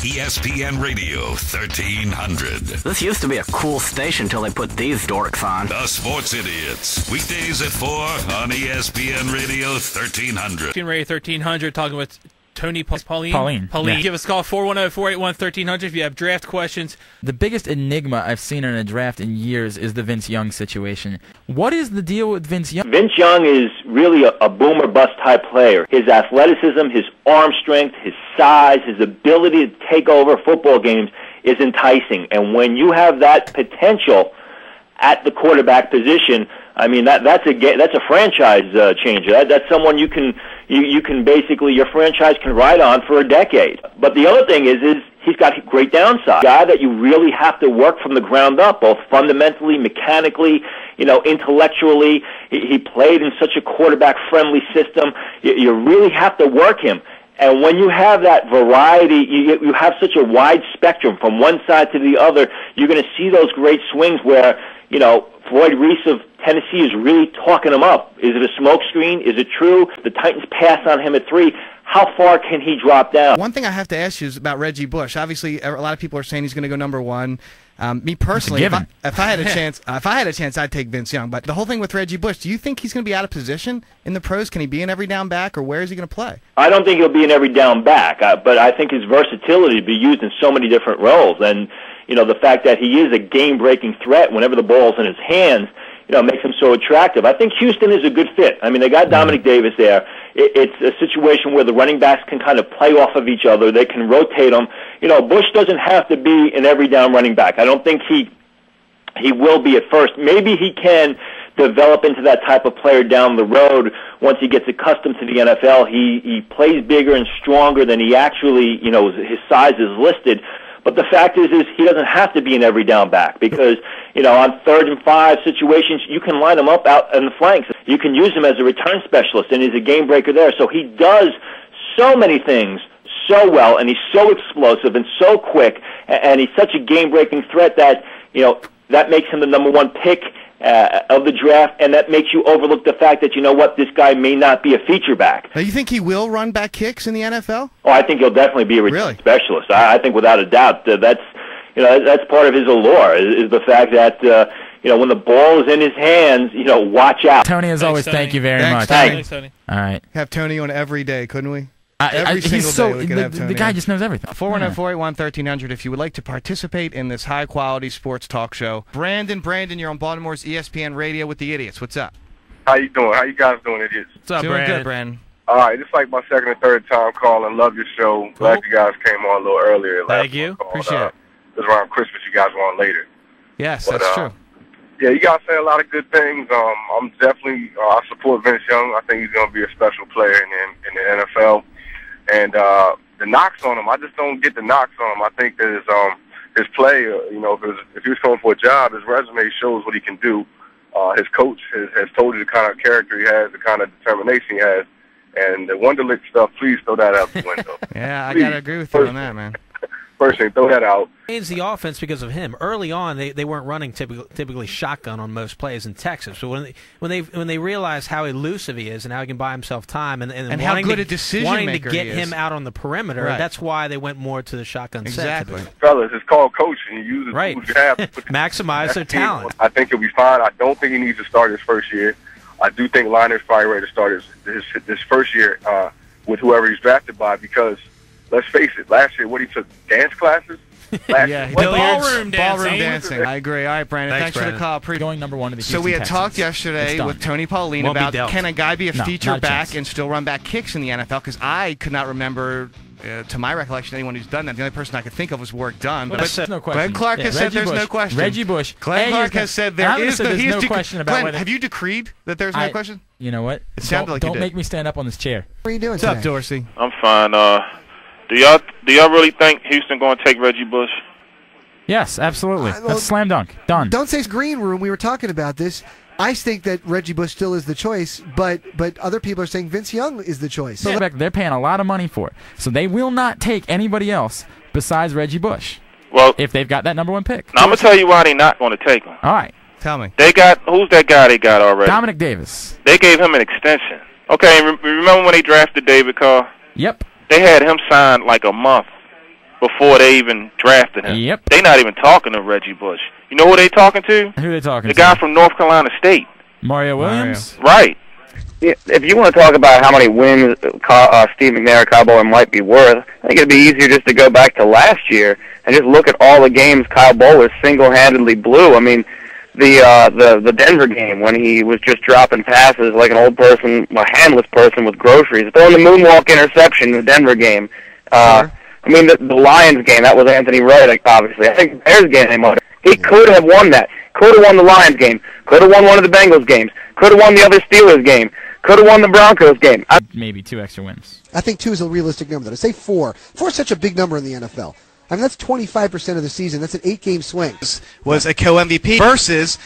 ESPN Radio 1300. This used to be a cool station till they put these dorks on. The Sports Idiots. Weekdays at 4 on ESPN Radio 1300. ESPN Radio 1300, talking with Tony Pauline. Yeah. Give us a call, 410-481-1300 if you have draft questions. The biggest enigma I've seen in a draft in years is the Vince Young situation. What is the deal with Vince Young? Vince Young is really a boomer-bust type player. His athleticism, his arm strength, his size, his ability to take over football games is enticing. And when you have that potential at the quarterback position, I mean that's a franchise changer. That's someone you can basically, your franchise can ride on for a decade. But the other thing is he's got great downside. A guy that you really have to work from the ground up, both fundamentally, mechanically, intellectually. He played in such a quarterback-friendly system. You really have to work him. And when you have that variety, you have such a wide spectrum from one side to the other, you're going to see those great swings where, Floyd Reese of Tennessee is really talking him up. Is it a smokescreen? Is it true? The Titans pass on him at 3. How far can he drop down? One thing I have to ask you is about Reggie Bush. Obviously, a lot of people are saying he's going to go number 1. Me personally, if I had a chance, I'd take Vince Young. But the whole thing with Reggie Bush, do you think he's going to be out of position in the pros? Can he be an every down back, or where is he going to play? I don't think he'll be an every down back, but I think his versatility to be used in so many different roles, and the fact that he is a game-breaking threat whenever the ball's in his hands, makes him so attractive. I think Houston is a good fit. I mean, they got Dominic Davis there. It's a situation where the running backs can kind of play off of each other. They can rotate them. Bush doesn't have to be an every down running back. I don't think he will be at first. Maybe he can develop into that type of player down the road once he gets accustomed to the NFL. He plays bigger and stronger than he actually, his size is listed. But the fact is he doesn't have to be an every down back because, on 3rd and 5 situations, you can line him up out in the flanks. You can use him as a return specialist, and he's a game breaker there. So he does so many things so well, and he's so explosive and so quick, and he's such a game-breaking threat that, that makes him the number 1 pick of the draft, and that makes you overlook the fact that, this guy may not be a feature back. Now, you think he will run back kicks in the NFL? Oh, I think he'll definitely be a return specialist. I think without a doubt that's part of his allure is the fact that, when the ball is in his hands, watch out. Tony, as always, thank you very much. Thanks, Tony. All right. Have Tony on every day, couldn't we? Every single day we could have Tony. The guy just knows everything. 410-481-1300 if you would like to participate in this high-quality sports talk show. Brandon, you're on Baltimore's ESPN Radio with the Idiots. What's up? How you doing? How you guys doing, Idiots? What's up, Doing good, Brandon. All right, it's like my 2nd or 3rd time calling. Love your show. Cool. Glad you guys came on a little earlier. Thank you. Appreciate it. It was around Christmas. You guys were on later. Yes, that's true. Yeah, you guys say a lot of good things. I'm definitely I support Vince Young. I think he's going to be a special player in the NFL. And the knocks on him, I just don't get the knocks on him. I think that his play, if he was coming for a job, his resume shows what he can do. His coach has told you the kind of character he has, the kind of determination he has. And the Wonderlic stuff, please throw that out the window. Yeah, I got to agree with you on that, man. First thing, throw that out. Changed the offense because of him. Early on, they weren't running typically shotgun on most plays in Texas. So when they realize how elusive he is and how he can buy himself time and how good a decision maker to get he is. him out on the perimeter, that's why they went more to the shotgun set. Fellas, it's called coaching. You use the tools you have to maximize their talent. I think he'll be fine. I don't think he needs to start his first year. I do think Liner's probably ready to start his first year with whoever he's drafted by because, let's face it, last year, he took dance classes? Ballroom dancing. I agree. All right, Brandon. Thanks for the call. Going number 1 to the So we had talked yesterday with Tony Pauline about can a guy be a feature back and still run back kicks in the NFL? Because I could not remember, to my recollection, anyone who's done that. The only person I could think of was Work Done. But there's no question. Glenn Clark has said there's no question. Reggie Bush. Glenn Clark has said there's no question about Glenn, whether. have you decreed that there's no question? You know what? It sounded like you did. Don't make me stand up on this chair. What are you doing today? What's up, Dorsey? I'm fine. Do y'all really think Houston going to take Reggie Bush? Yes, absolutely. That's slam dunk. Done. Don't say it's green room. We were talking about this. I think that Reggie Bush still is the choice, but other people are saying Vince Young is the choice. So they're paying a lot of money for it. So they will not take anybody else besides Reggie Bush. Well, if they've got that number 1 pick. Now I'm going to tell you why they're not going to take him. All right. Tell me. Who's that guy they got already? Dominic Davis. They gave him an extension. Okay, remember when they drafted David Carr? Yep. They had him signed like a month before they even drafted him. Yep. They not even talking to Reggie Bush. You know who they talking to? Who are they talking to? The guy from North Carolina State. Mario Williams? Right. If you want to talk about how many wins Steve McNair or Kyle Bowler might be worth, I think it'd be easier just to go back to last year and just look at all the games Kyle Bowler single-handedly blew. I mean, the Denver game when he was just dropping passes like an old person, a handless person with groceries. Throwing the moonwalk interception in the Denver game. I mean, the Lions game, that was Anthony Wright, obviously. I think the Bears game, he could have won that. Could have won the Lions game. Could have won one of the Bengals games. Could have won the other Steelers game. Could have won the Broncos game. Maybe 2 extra wins. I think 2 is a realistic number, though. Say 4. 4 is such a big number in the NFL. I mean, that's 25% of the season. That's an 8-game swing. Was a co-MVP versus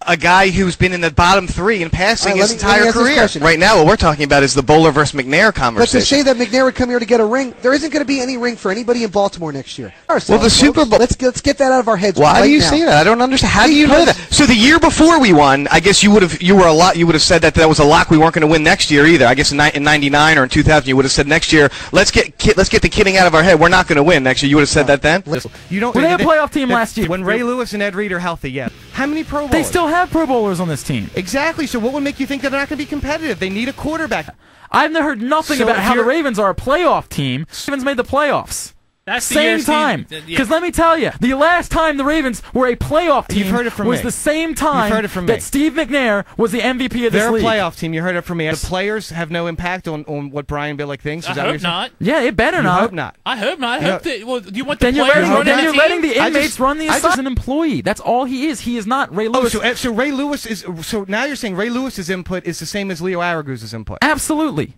a guy who's been in the bottom 3 in passing his entire career. Right now, what we're talking about is the Bowler versus McNair conversation. But to say that McNair would come here to get a ring, there isn't going to be any ring for anybody in Baltimore next year. Well, the Super Bowl. Let's get that out of our heads. Why do you now. say that? I don't understand. How do you know that? So the year before we won, I guess you would have said that was a lock. We weren't going to win next year either. I guess in '99 or in 2000, you would have said next year. Let's get the kidding out of our head. We're not going to win next year. You would have said that then. You don't. Were they a playoff team last year? When Ray Lewis and Ed Reed are healthy, yeah. How many Pro Bowlers? They still have Pro Bowlers on this team. Exactly. So what would make you think that they're not going to be competitive? They need a quarterback. I've heard nothing about how the Ravens are a playoff team. Ravens made the playoffs. That's the same time. Because let me tell you, the last time the Ravens were a playoff team was the same time that Steve McNair was the MVP of this league. They're a playoff team. You heard it from me. The players have no impact on what Brian Billick thinks. I hope not. Yeah, it better not. I hope not. I hope not. I hope that. Well, do you want the then players running Then you're the letting team? the inmates run the assignment. He's an employee. That's all he is. He is not Ray Lewis. Oh, so Ray Lewis is. So now you're saying Ray Lewis's input is the same as Leo Araguz's input? Absolutely.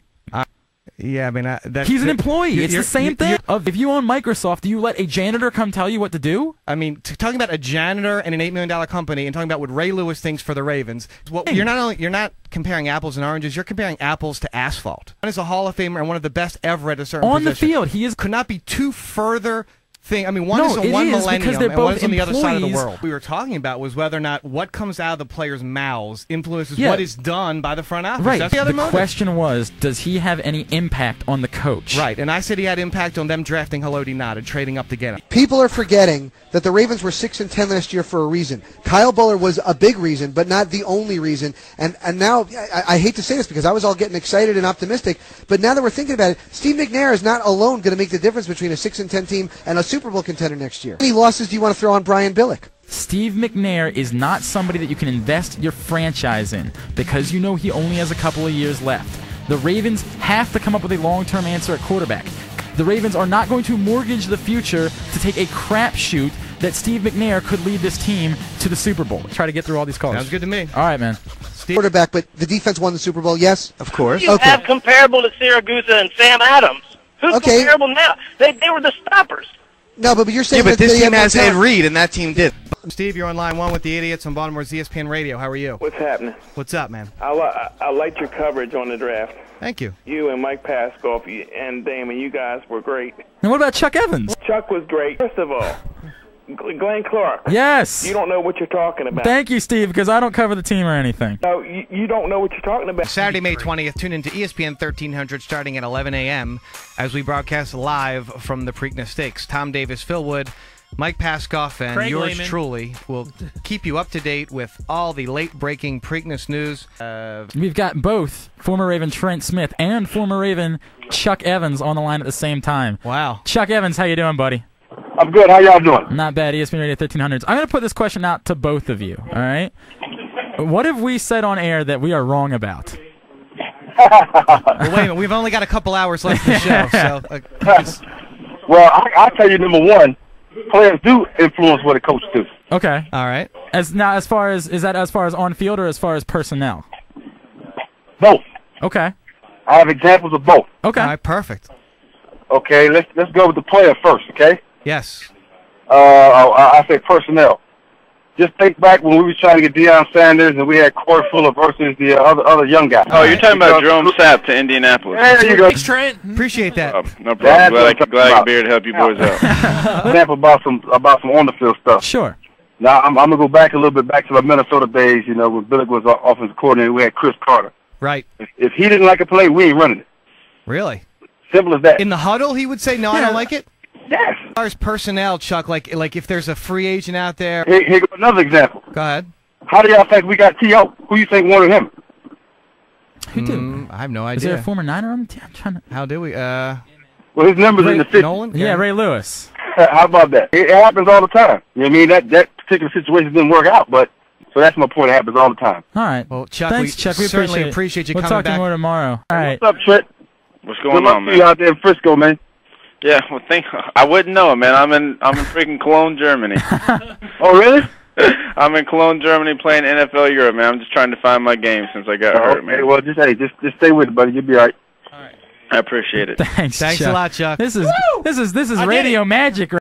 Yeah, I mean, he's an employee. It's the same thing. If you own Microsoft, do you let a janitor come tell you what to do? I mean, talking about a janitor and an $8 million company, and talking about what Ray Lewis thinks for the Ravens. You're not comparing apples and oranges. You're comparing apples to asphalt. One is a Hall of Famer and one of the best ever at a certain on position. The field. He could not be two further. I mean, one is on one millennium and one is on the other side of the world. What we were talking about was whether or not what comes out of the players' mouths influences what is done by the front office. Right. That's the question was, does he have any impact on the coach? Right. And I said he had impact on them drafting Haloti Ngata and trading up to get him. People are forgetting that the Ravens were 6-10 last year for a reason. Kyle Bowler was a big reason, but not the only reason. And now, I hate to say this because I was all getting excited and optimistic, but now that we're thinking about it, Steve McNair is not alone going to make the difference between a 6-10 team and a Super Bowl contender next year. How many losses do you want to throw on Brian Billick? Steve McNair is not somebody that you can invest your franchise in because you know he only has a couple of years left. The Ravens have to come up with a long-term answer at quarterback. The Ravens are not going to mortgage the future to take a crapshoot that Steve McNair could lead this team to the Super Bowl. Try to get through all these calls. Sounds good to me. All right, man. Quarterback, but the defense won the Super Bowl, yes? Of course. You have comparable to Siragusa and Sam Adams. Who's comparable now? They were the stoppers. No, but you're saying but that this team has Ed Reed, and that team did. Steve, you're on line one with the Idiots on Baltimore's ESPN Radio. How are you? What's happening? What's up, man? I liked your coverage on the draft. Thank you. You and Mike Paskoff and Damon, you guys were great. And what about Chuck Evans? Chuck was great. First of all, Glenn Clark. Yes. You don't know what you're talking about. Thank you, Steve, because I don't cover the team or anything. No, you don't know what you're talking about. Saturday, May 20th, tune into ESPN 1300 starting at 11 a.m. as we broadcast live from the Preakness Stakes. Tom Davis, Phil Wood, Mike Paskoff, and Craig yours Lehman. truly will keep you up to date with all the late-breaking Preakness news. We've got both former Raven Trent Smith and former Raven Chuck Evans on the line at the same time. Wow. Chuck Evans, how you doing, buddy? I'm good. How y'all doing? Not bad. ESPN Radio 1300s. I'm going to put this question out to both of you, all right? What have we said on air that we are wrong about? Well, wait a minute. We've only got a couple hours left in the show. So, well, I'll tell you, number one, players do influence what a coach do. Okay. All right. Is that as far as on field or as far as personnel? Both. Okay. I have examples of both. Okay. All right, perfect. Okay, let's go with the player first, okay? Yes. I say personnel. Just think back when we were trying to get Deion Sanders and we had Corey Fuller versus the other young guy. Oh, you're talking about Jerome Sapp to Indianapolis. There you go. Thanks, Trent. Appreciate that. No problem. Glad I could be here to help you boys out. Example about some on the field stuff. Sure. Now I'm gonna go back a little bit back to the Minnesota days. You know, when Billick was offensive coordinator, we had Chris Carter. Right. If he didn't like a play, we ain't running it. Really? Simple as that. In the huddle, he would say, "No, I don't like it." Yes. As far as personnel, Chuck, like if there's a free agent out there. Here goes another example. Go ahead. How do y'all think we got T.O.? Who you think wanted him? Who did? I have no idea. Is there a former Niner on the team? I'm trying to. How do we? Well, his number's in the 50s. Nolan? Yeah, Ray Lewis. How about that? It happens all the time. You know what I mean? That particular situation didn't work out, but so that's my point. It happens all the time. All right. Well, Chuck, Thanks, Chuck. We certainly appreciate you we'll coming talk back. to you more tomorrow. All right. What's up, Trent? What's Good going luck on, to man? you out there in Frisco, man. Yeah, well, I wouldn't know, man. I'm in freaking Cologne, Germany. Oh, really? I'm in Cologne, Germany, playing NFL Europe, man. I'm just trying to find my game since I got hurt, man. Well, just stay with it, buddy. You'll be all right. I appreciate it. Thanks Thanks Chuck. a lot, Chuck. This is radio magic.